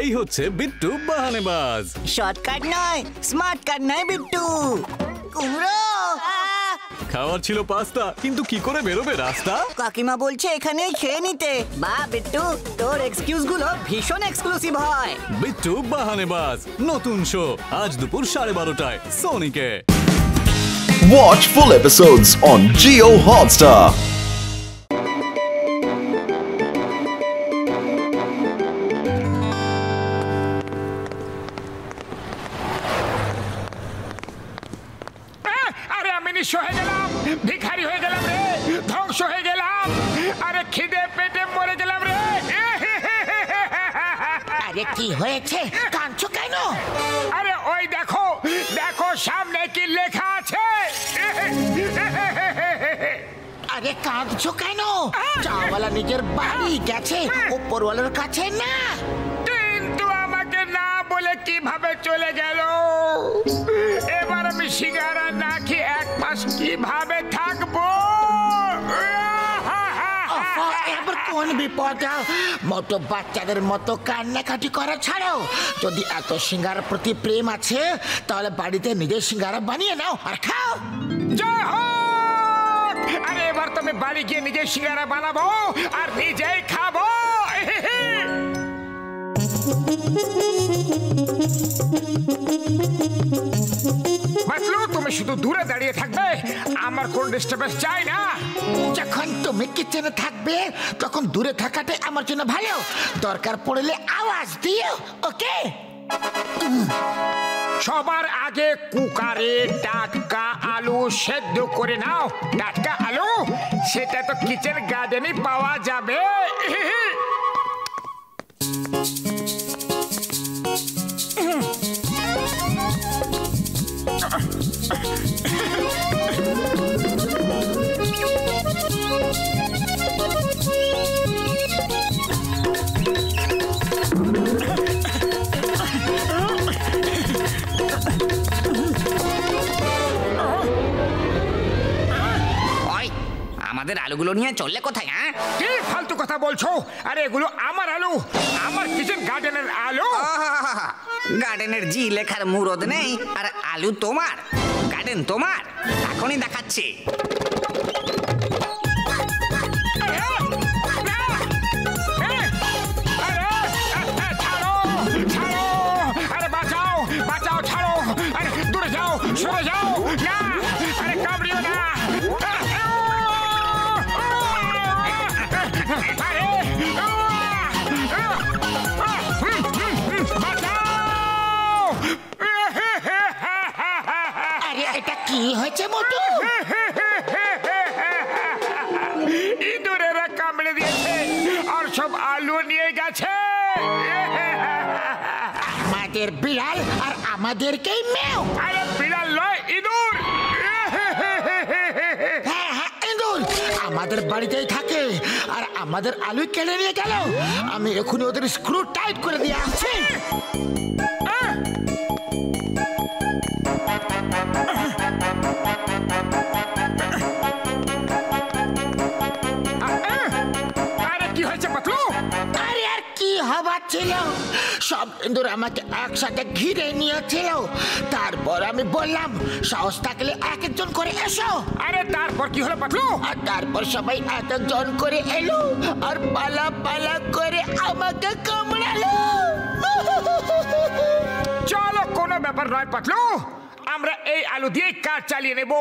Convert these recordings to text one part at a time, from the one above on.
এই হচ্ছে বিট্টু বাহানেবাজ। শর্টকাট নয়, স্মার্ট কাট নয় বিট্টু। কুমড়ো খাওয়ার ছিল পাস্তা, কিন্তু কি করে বেরোবে রাস্তা? কাকিমা বলছে এখানেই খেয়ে নিতে। বা বিট্টু, তোর এক্সকিউজ গুলো ভীষণ এক্সক্লুসিভ হয়। বিট্টু বাহানেবাজ নতুন শো আজ দুপুর 12:30টায় সোনিকে। Watch full episodes on Jio Hotstar. আরে আমি নিঃস্ব হয়ে গেলাম, ভিখারি হয়ে গেলাম রে, ধ্বংস হয়ে গেলাম। আরে খিদে পেটে মরে গেলাম রে। আরে কি হয়েছে, কাঁদছো কেন? আরে ওই দেখো দেখো সামনে কি লেখা আছে। আরে কাঁদছো কেন? চাওয়ালা নিজের বাড়ি গেছে, উপরওয়ালার কাছে না। কিন্তু আমাকে না বলে কিভাবে চলে গেল। এবার আমি সিঙ্গারা না খেয়ে 1 মাস কিভাবে থাকবো? এবার কোন বিপদ! মতো বাচ্চাদের মতো কান্নাকাটি করা ছাড়াও, যদি এত সিঙ্গারার প্রতি প্রেম আছে তাহলে বাড়িতে নিজের সিঙ্গারা বানিয়ে নাও আর খাও। জয় হোক! আরে এবার তো আমি বাড়ি গিয়ে নিজের সিঙ্গারা বানাবো আর নিজেই খাবো। বাতলু, তুমি শুধু দূরে দাঁড়িয়ে থাকবে, আমার কোন ডিস্টার্বেন্স চাই না। যখন তুমি কিচেনে থাকবে তখন দূরে থাকাটাই আমার জন্য ভালো। দরকার পড়লে আওয়াজ দিও, ওকে? সবার আগে কুকারে টাটকা আলু সেদ্ধ করে নাও। টাটকা আলু, সেটা তো কিচেন গার্ডেনে পাওয়া যাবে। আমাদের আলুগুলো নিয়ে চললে কোথায়? হ্যাঁ, কি ফালতু কথা বলছো? আরে এগুলো আমার আলু, আমার কিচেন গার্ডেনের আলু। গার্ডেনের জি লেখার মুরদ নেই, আর আলু তোমার, গার্ডেন তোমার। এখনই দেখাচ্ছি। আরে বাঁচাও বাঁচাও, ছাড়ো। আরে দূরে যাও, সরে যাও। না, আরে কামড়িও না। আরে এটা কি হয়েছে মোটু? ইঁদুরেরা কামড়ে দিয়েছে আর সব আলু নিয়ে গেছে। আমাদের বিড়াল আর আমাদেরকেই মেও। আরে বিড়াল নয়, ইঁদুর। হ্যাঁ হ্যাঁ, ইঁদুর আমাদের বাড়িতেই থাকে আর আমাদের আলু কেড়ে নিয়ে গেল। আমি এখনই ওদের স্ক্রু টাইট করে দিয়ে আসছি। আরে কি হয়েছে পাতলু? আরে আর কি হবার ছিল, সব ইঁদুর আমাকে একসাথে ঘিরে নিয়েছিল। তারপর আমি বললাম সাহস থাকলে এক একজন করে এসো। আরে তারপর কি হলো পাতলু? আর তারপর সবাই এক একজন করে এলো আর পালা পালা করে আমাকে কামড়ালো। চলো, কোনো ব্যাপার নয় পাতলু, আমরা এই আলু দিয়ে কাজ চালিয়ে নেব।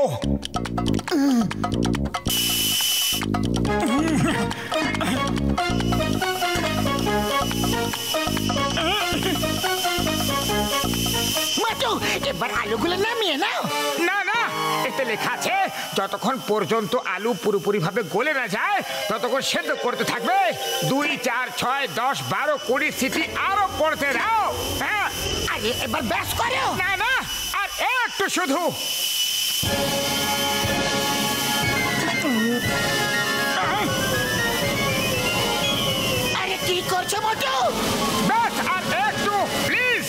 মাটু, এবার আলুগুলো নামিয়ে নাও। না না, এতে লেখা আছে যতক্ষণ পর্যন্ত আলু পুরোপুরি ভাবে গলে না যায় ততক্ষণ সেদ্ধ করতে থাকবে। 2, 4, 6, 10, 12, 20 সিটি আরো পড়তে দাও। হ্যাঁ, আরে এবার ব্যাস করো। না না, আর একটু শুধু। আরে কি করছো মোটু? ব্যাস, আর একটু প্লিজ।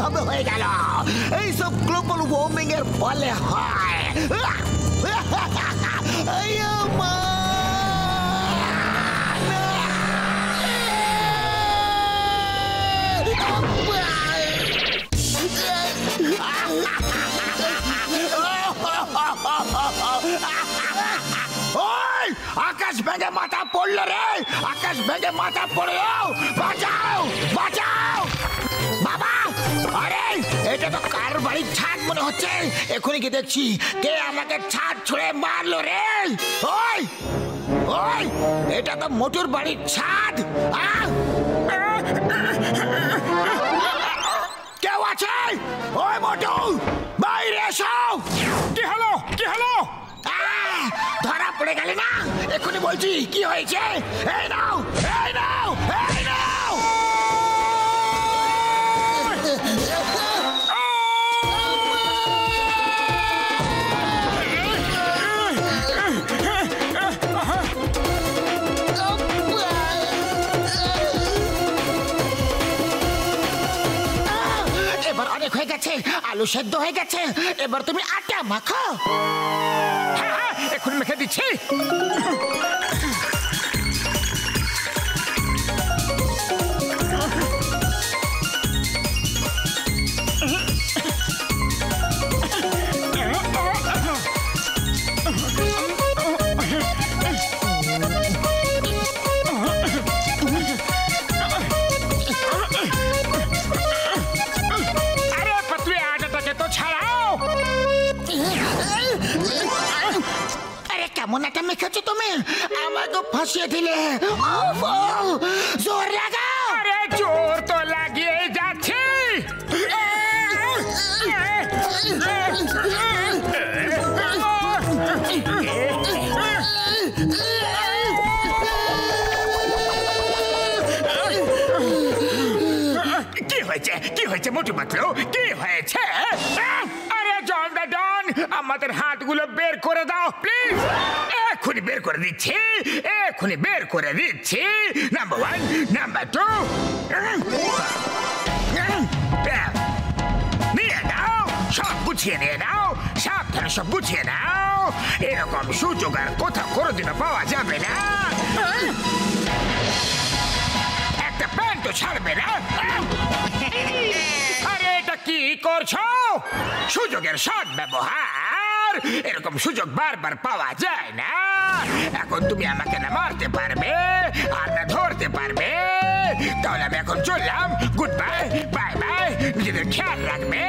কিভাবে হয়ে গেল? এইসব গ্লোবাল ওয়ার্মিং এর ফলে হয়। আকাশ ভেঙে মাথা পড়লো রে, আকাশ ভেঙে মাথা পড়লো, বাঁচাও বাঁচাও বাবা। আরে এটা তো কার বাড়ির ছাদ মনে হচ্ছে, এখনই কি দেখছি কে আমাকে ছাদ ছুঁড়ে মারলো রে। ওই ওই এটা তো মোটুর বাড়ির ছাদ। কেউ আছে? ওই মোটু বাইরে এসো। কি হলো কি হলো? ধরা পড়ে গেলে না, এখনই বলছি কি হয়েছে। এই নাও এই নাও এই নাও। এবার অনেক হয়ে গেছে, আলু সেদ্ধ হয়ে গেছে, এবার তুমি আটা মাখো। হ্যাঁ এখন মেখে দিচ্ছি। আরে পতলি আটাটাকে তো ছাড়াও। আরে কেমন একটা মেখেছো তুমি, আমাকে ফাঁসিয়ে দিলে। জোর লাগাও। আরে জোর তো লাগিয়ে যাচ্ছে। কি হয়েছে কি হয়েছে মোটু পাতলু, কি হয়েছে? আরে জন দা ডন, আমাদের হাতগুলো বের করে দাও প্লিজ। এক্ষুনি বের করে দিচ্ছি, এক্ষুনি বের করে দিচ্ছি। নাম্বার 1, নাম্বার 2 নিয়ে নাও, সব গুছিয়ে নিয়ে নাও, সাবধানে সব গুছিয়ে নাও। এরকম সুযোগ আর কোথাও কোনোদিনও পাওয়া যাবে না। একটা প্যান্টও ছাড়বে না। আরে এটা কি করছো? সুযোগের সৎ ব্যবহার, এরকম সুযোগ বারবার পাওয়া যায় না। এখন তুমি আমাকে না মারতে পারবে আর না ধরতে পারবে। তাহলে আমি এখন চললাম। গুড বাই, বাই বাই, নিজেদের খেয়াল রাখবে।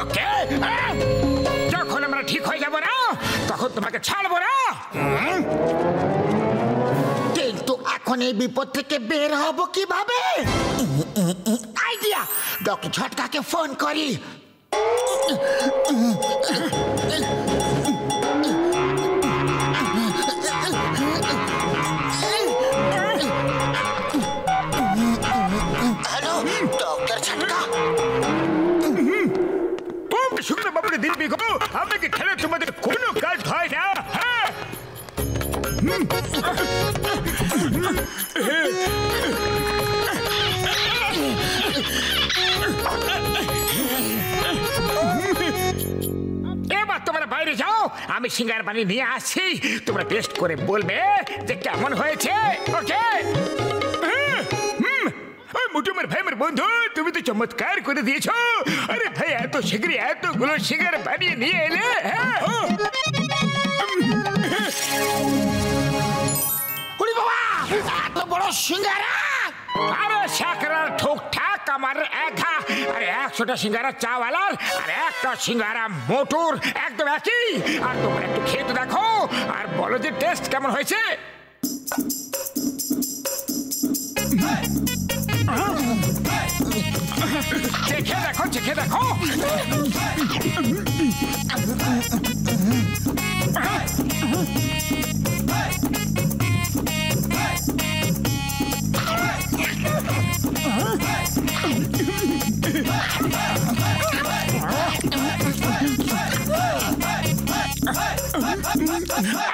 ওকে, যখন আমরা ঠিক হয়ে যাব না তখন তোমাকে ছাড়বো না। কিন্তু এখন এই বিপদ থেকে বের হব কিভাবে? আইডিয়া, ডক্টর ঝটকাকে ফোন করি। Hello doctor Jhatka. শুক্র বাবুর দিন বিগো, আমাকে খেলে তোমাদের কোনো কাজ হয় না। হ্যাঁ, এবার তোমরা বাইরে যাও, আমি সিঙ্গার পানি নিয়ে আসছি। তোমরা টেস্ট করে বলবে যে কেমন হয়েছে। ওকে। মোটুমের ভাই, আমার বন্ধু, তুমি তো চমৎকার করে দিয়েছো। আরে ভাই, এত শীঘ্রই এতগুলো সিঙ্গার বানিয়ে নিয়ে এলে। এত বড় সিঙ্গারা! আরে শাকরার ঠুকঠাক আমার একা। আরে 100টা সিঙ্গারা চাওয়ালার আর একটা সিঙ্গারা মোটুর, একদম একই। আর তোমরা একটু খেয়ে তো দেখো আর বলো যে টেস্ট কেমন হয়েছে। চেখে দেখো, চেখে দেখো।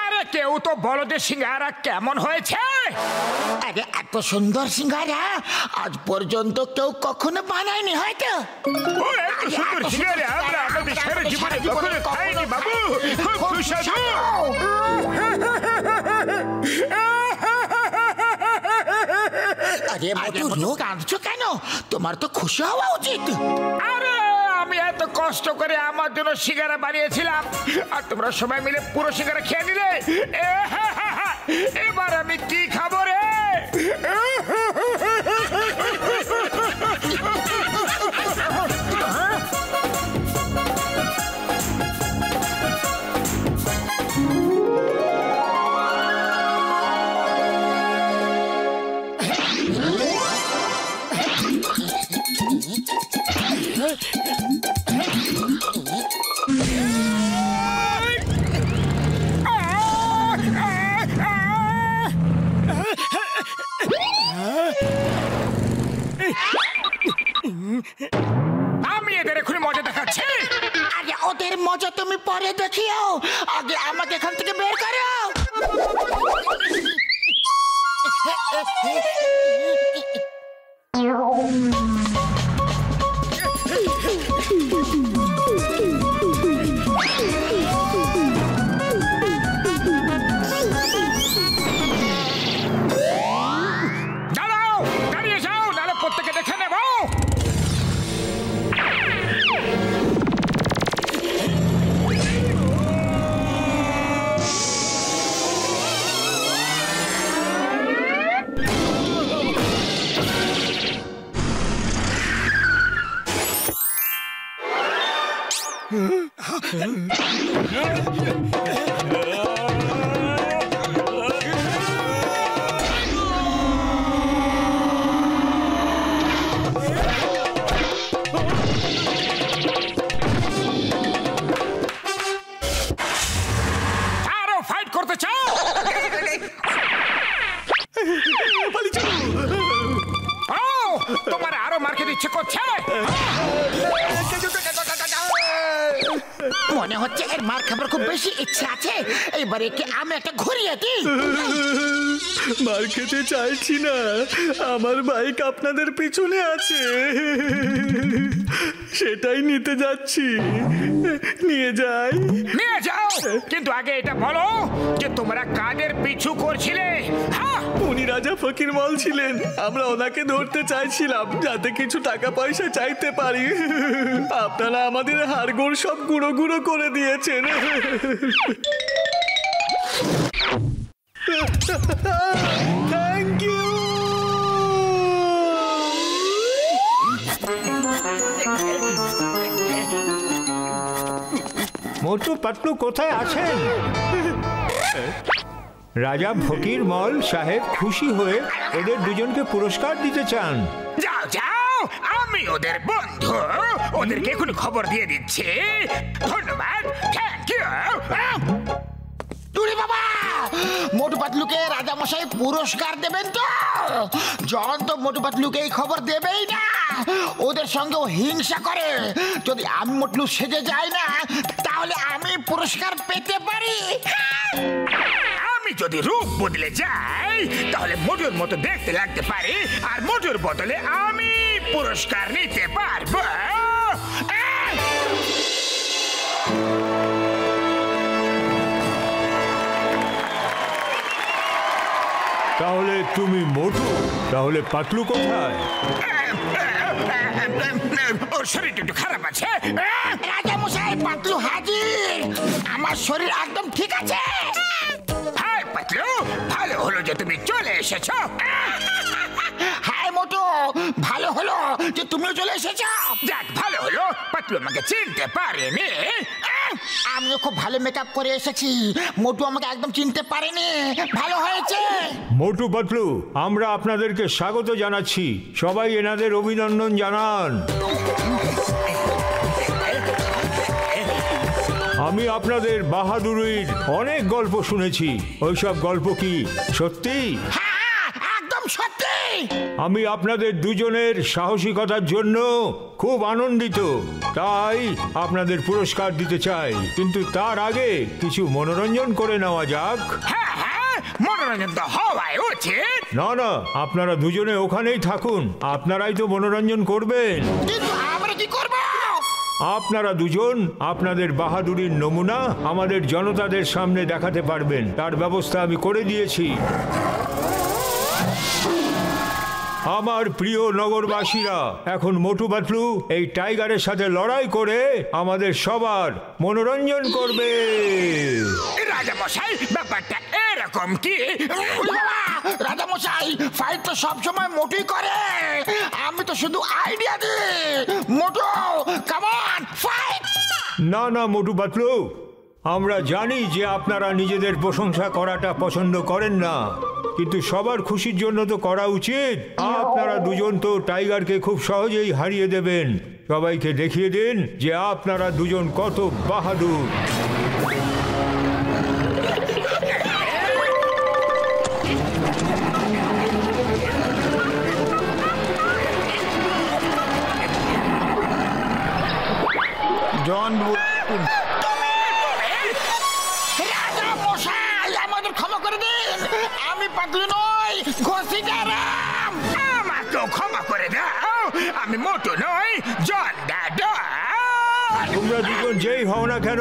আরে কেউ তো তো বলো যে সিঙ্গারা কেমন হয়েছে? আরে এত সুন্দর সিঙ্গারা আজ পর্যন্ত কেউ কখনো বানায়নি হয়তো। ও এত সুন্দর সিঙ্গারা আমরা আমাদের সারা জীবনে কখনো খাইনি বাবু। খুব সুস্বাদু। আরে মোটু কাঁদছো কেন? তোমার তো খুশি হওয়া উচিত। আরে আমি এত কষ্ট করে আমার জন্য সিঙ্গারা বানিয়েছিলাম আর তোমরা সবাই মিলে পুরো সিঙ্গারা খেয়ে নিলে। এবার আমি কি খাবো রে? আমি এদের এখনই মজা দেখাচ্ছি। আরে ওদের মজা তুমি পরে দেখিও, আগে আমাকে এখান থেকে বের করো। দাঁড়াও, দাঁড়িয়ে যাও, নাহলে প্রত্যেকে দেখে নেব। আরো ফাইট করতে চাও? ও, তোমার আরো মার খেতে ইচ্ছে করছে? মনে হচ্ছে এর মার খাবার খুব বেশি ইচ্ছে আছে। এইবারে কি আমি একটা ঘুরিয়ে দিই? মার খেতে চাইছি না, আমার বাইক আপনাদের পিছনে আছে, সেটাই নিতে যাচ্ছি। নিয়ে যাই। নিয়ে যাও, কিন্তু আগে এটা বলো যে তোমরা কাদের পিছু করছিলে? হ্যাঁ, উনি রাজা ফকির মল ছিলেন, আমরা ওনাকে ধরতে চাইছিলাম যাতে কিছু টাকা পয়সা চাইতে পারি। আপনারা আমাদের হাড়গোড় সব গুঁড়ো গুঁড়ো করে দিয়েছেন। Thank you. মোটু পাতলু কোথায় আছেন? রাজা ফকির মল সাহেব খুশি হয়ে এদের দুজনকে পুরস্কার দিতে চান। যাও যাও, আমি ওদের বন্ধু, ওদেরকে এখন খবর দিয়ে দিচ্ছি। ধন্যবাদ, থ্যাংক ইউ। টুরি বাবা, মোটু পাতলুকে রাজামশাই পুরস্কার দেবেন তো? জন তো মোটু পাতলুকে এই খবর দেবেই না, ওদের সঙ্গেও হিংসা করে। যদি আমি মোটলু সেজে যাই না তাহলে আমি পুরস্কার পেতে পারি। আমি যদি রূপ বদলে যাই তাহলে মোটুর মতো দেখতে লাগতে পারি, আর মোটুর বদলে আমি পুরস্কার নিতে পারবো। তাহলে তুমি মোটু, তাহলে পাতলু কোথায়? ওর শরীরটা একটু খারাপ আছে। রাজামশাই, পাতলু হাজির। আমার শরীর একদম ঠিক আছে। হাই পাতলু, ভালো হলো যে তুমি চলে এসেছো। হ্যাঁ মোটু, ভালো হলো যে তুমিও চলে এসেছো। যাক, ভালো হলো পাতলু আমাকে চিনতে পারেনি। আমিও খুব ভালো মেকআপ করে এসেছি, মোটু আমাকে একদম চিনতে পারেনি। ভালো হয়েছে। মোটু পাতলু, আমরা আপনাদেরকে স্বাগত জানাচ্ছি। সবাই এনাদের অভিনন্দন জানান। আমি আপনাদের বাহাদুরির অনেক গল্প শুনেছি। ওইসব গল্প কি সত্যি? হ্যাঁ, একদম সত্যি। আমি আপনাদের দুজনের সাহসিকতার জন্য খুব আনন্দিত, তাই আপনাদের পুরস্কার দিতে চাই। কিন্তু তার আগে কিছু মনোরঞ্জন করে নেওয়া যাক। হ্যাঁ, মনোরঞ্জন তো হওয়াই উচিত। না না, আপনারা দুজনে ওখানেই থাকুন, আপনারাই তো মনোরঞ্জন করবেন। কিন্তু আমরা কি করব? আপনারা দুজন আপনাদের বাহাদুরির নমুনা আমাদের জনতাদের সামনে দেখাতে পারবেন, তার ব্যবস্থা আমি করে দিয়েছি। আমার প্রিয় নগরবাসীরা, এখন মোটু পাতলু এই টাইগারের সাথে লড়াই করে আমাদের সবার মনোরঞ্জন করবে। রাজা মশাই, ব্যাপারটা এরকম কি? রাজা মশাই, ফাইট তো সবসময় মোটুই করে, আমি তো শুধু আইডিয়া দিই। মোটু, কাম অন, ফাইট! না না মোটু পাতলু, আমরা জানি যে আপনারা নিজেদের প্রশংসা করাটা পছন্দ করেন না, কিন্তু সবার খুশির জন্য তো করা উচিত। আপনারা দুজন তো টাইগারকে খুব সহজেই হারিয়ে দেবেন। সবাইকে দেখিয়ে দিন যে আপনারা দুজন কত বাহাদুর। জন, রাজা মশাই, আমাদের ক্ষমা করে দিন। আমি পাতলু নই, ঘসিটারাম। আমাকেও ক্ষমা করে দাও, আমি মোটু নই, জন দাদা। তোমরা দুজন যেই হও না কেন,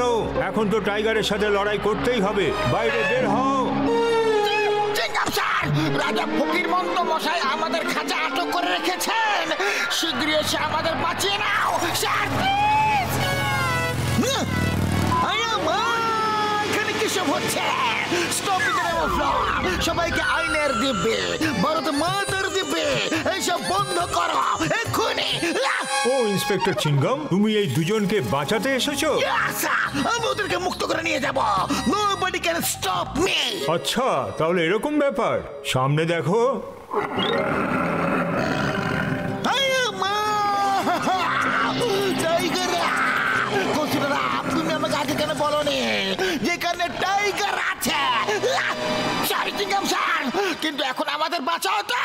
এখন তো টাইগারের সাথে লড়াই করতেই হবে। বাইরে বের হও। চিঙ্গাম স্যার, রাজা ফকির মন্ত মশাই আমাদের খাঁচা আটক করে রেখেছেন। শীঘ্রই এসে আমাদের বাঁচিয়ে নাও স্যার, প্লিজ। এখানে কিসব হচ্ছে? Stop it! সবাইকে আইনের দিবে, ভারত মাতার দিবে, এইসব বন্ধ করো এক্ষুনি। ও ইন্সপেক্টর চিঙ্গাম, তুমি এই দুজনকে বাঁচাতে এসেছো? আমি ওদেরকে মুক্ত করে নিয়ে যাব। Nobody can stop me. আচ্ছা, তাহলে এরকম ব্যাপার। সামনে দেখো। তুমি আমাকে আগে কেন বলনি যেখানে টাইগার আছে? সরি চিঙ্গাম স্যার, কিন্তু এখন আমাদের বাঁচাও তো।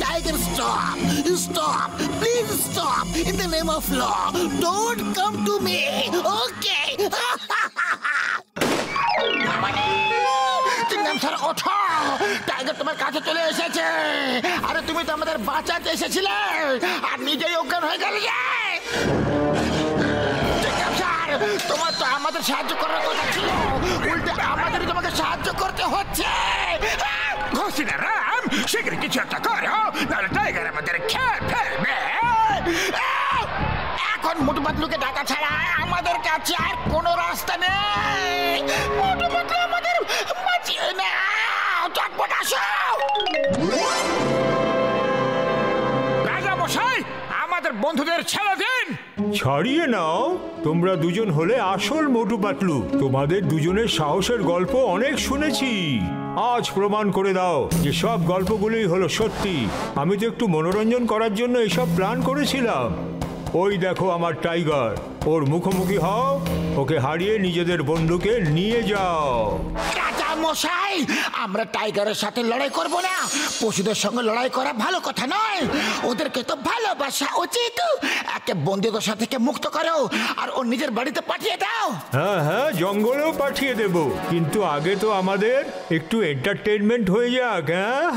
Tiger, stop! Stop! Please stop! In the name of law, don't come to me. Okay? চিঙ্গাম sir, ওঠো! টাইগার তোমার কাছে চলে এসেছে। আরে তুমি তো আমাদের বাঁচাতে এসেছিলে, আর নিজেই অজ্ঞান হয়ে গেলে। চিঙ্গাম স্যার, তোমার তো আমাদের সাহায্য করার কথা ছিল, উল্টে আমাদেরই তোমাকে সাহায্য করতে হচ্ছে। ঘসিটারাম, শীঘ্র কিছু একটা করো, নাহলে টাইগার আমাদের খেয়ে ফেলবে। এখন মোটু পাতলুকে ডাকা ছাড়া আমাদের কাছে আর কোনো রাস্তা নেই। মোটু পাতলু আমাদের বাঁচিয়ে নাও, চটপট আসো। রাজা মশাই, আমাদের বন্ধুদের ছেড়ে দিন। ছাড়িয়ে নাও? তোমরা দুজন হলে আসল মোটু পাতলু। তোমাদের দুজনের সাহসের গল্প অনেক শুনেছি। আজ প্রমাণ করে দাও যে সব গল্পগুলোই হলো সত্যি। আমি তো একটু মনোরঞ্জন করার জন্য এসব প্ল্যান করেছিলাম। ওই দেখো আমার টাইগার, ওর মুখোমুখি হও, ওকে হারিয়ে নিজেদের বন্ধুকে নিয়ে যাও। রাজা মশাই, আমরা টাইগারের সাথে লড়াই করব না। পশুদের সঙ্গে লড়াই করা ভালো কথা নয়, ওদেরকে তো ভালোবাসা উচিত। একে বন্দিদশা থেকে মুক্ত করো আর ওর নিজের বাড়িতে পাঠিয়ে দাও। হ্যাঁ হ্যাঁ, জঙ্গলেও পাঠিয়ে দেব, কিন্তু আগে তো আমাদের একটু এন্টারটেইনমেন্ট হয়ে যাক। হ্যাঁ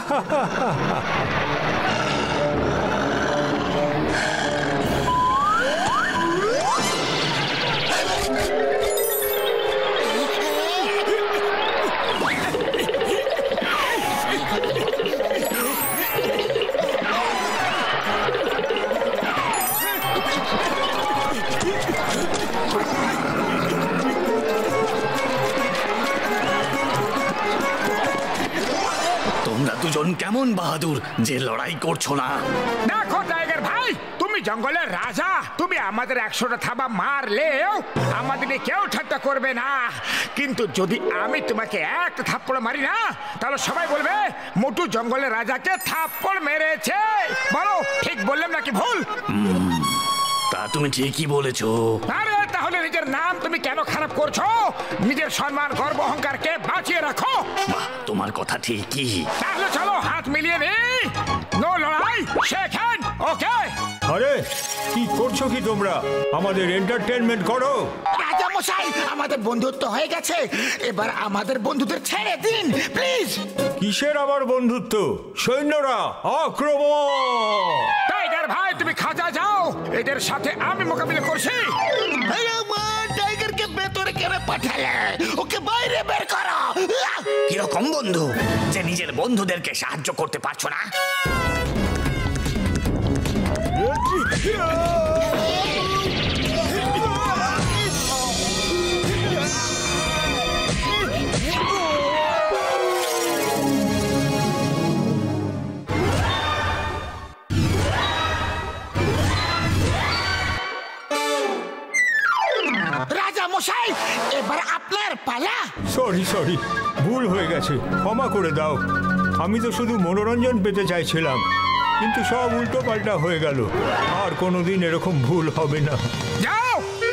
তোমরা দুজন কেমন বাহাদুর যে লড়াই করছো না? দেখো টাইগার ভাই, তুমি জঙ্গলের রাজা, তুমি আমাদের 100টা থাবা মারলেও আমাদের কেউ ঠাট্টা করবে না। কিন্তু যদি আমি তোমাকে একটা থাপ্পড় মারি না, তাহলে সবাই বলবে মোটু জঙ্গলের রাজাকে থাপ্পড় মেরেছে। বলো, ঠিক বললাম নাকি ভুল? তা তুমি ঠিকই বলেছো। আরে তাহলে নিজের নাম তুমি কেন খারাপ করছো? নিজের সম্মান, গর্ব, অহংকারকে বাঁচিয়ে রাখো। বাহ, তোমার কথা ঠিকই। তাহলে চলো হাত মিলিয়ে নেই। নো লড়াই, শেক হ্যান্ড, ওকে? আরে কি করছো কি তোমরা? আমাদের এন্টারটেইনমেন্ট করো। রাজা মশাই, আমাদের বন্ধুত্ব হয়ে গেছে, এবার আমাদের বন্ধুদের ছেড়ে দিন প্লিজ। কিসের আবার বন্ধুত্ব? সৈন্যরা আক্রমণ! টাইগার ভাই, তুমি খাঁচা যাও, এদের সাথে আমি মোকাবিলা করছি। টাইগারকে ভেতরে কেন পাঠালে? ওকে বাইরে বের করো। কিরকম বন্ধু যে নিজের বন্ধুদেরকে সাহায্য করতে পারছো না? রাজা মশাই, এবার আপনার পালা। সরি, ভুল হয়ে গেছে, ক্ষমা করে দাও। আমি তো শুধু মনোরঞ্জন পেতে চাইছিলাম, কিন্তু সব উল্টো পাল্টা হয়ে গেল। আর কোনোদিন এরকম ভুল হবে না। যাও,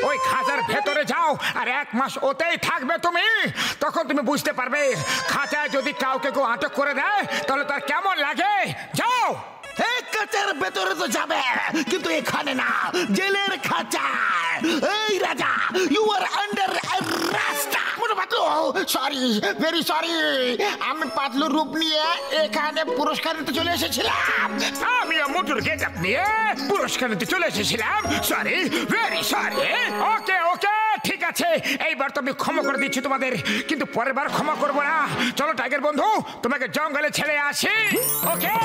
ওই খাঁচার ভেতরে যাও, আর 1 মাস ওতেই থাকবে তুমি। তখন তুমি বুঝতে পারবে খাঁচায় যদি কাউকে কেউ আটক করে দেয় তাহলে তার কেমন লাগে। যাও। এই খাঁচার ভেতরে তো যাবে, কিন্তু এখানে না, জেলের খাঁচায়। এই রাজা, you are under arrest. Sorry, very sorry, আমি পাতলু রূপ নিয়ে এখানে পুরস্কার নিতে চলে এসেছিলাম। আমিও মোটর গেটআপ নিয়ে পুরস্কার নিতে চলে এসেছিলাম। Sorry, very sorry. ওকে, ঠিক আছে, এইবার তো আমি ক্ষমা করে দিচ্ছি তোমাদের, কিন্তু পরের বার ক্ষমা করবো না। চলো টাইগার বন্ধু, তোমাকে জঙ্গলে ছেড়ে আসি। ওকে।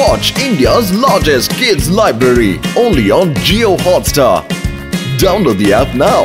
Watch India's largest kids library only on Jio Hotstar. Download the app now.